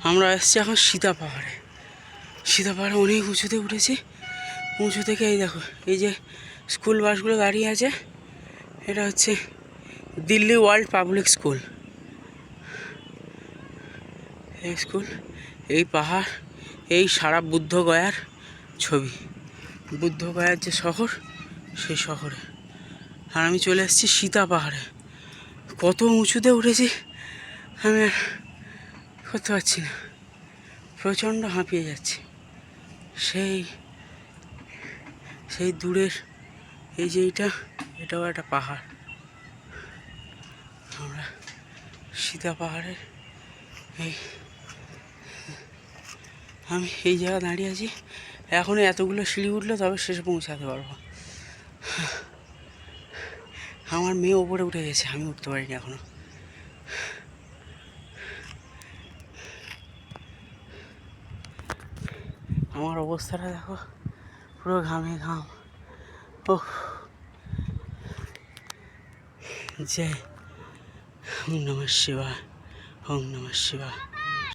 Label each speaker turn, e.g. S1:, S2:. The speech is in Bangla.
S1: আমরা এসেছি এখন সীতা পাহাড়ে। সীতা পাহাড়ে অনেক উঁচুতে উঠেছি। উঁচু থেকে এই দেখো, এই যে স্কুল বাসগুলো দাঁড়িয়ে আছে, এটা হচ্ছে দিল্লি ওয়ার্ল্ড পাবলিক স্কুল। এই স্কুল, এই পাহাড়, এই সারা বুদ্ধগয়ার ছবি, বুদ্ধগয়ার যে শহর, সেই শহরে। আর আমি চলে এসেছি সীতা পাহাড়ে। কত উঁচুতে উঠেছি আমি আর করতে পারছি না, প্রচণ্ড হাঁপিয়ে যাচ্ছে। সেই দূরের এই যে এটাও একটা পাহাড়। আমরা সীতা পাহাড়ের আমি এই জায়গায় দাঁড়িয়ে আছি। এখনও এতগুলো সিঁড়ি উঠলে তবে শেষে পৌঁছাতে পারবো। আমার মেয়ে ওপরে উঠে গেছে, আমি উঠতে পারিনি এখনো। আমার অবস্থাটা দেখো, পুরো ঘামে ঘাম। ও জয় ওম নমঃ শিবায়, ওম নমঃ শিবায়।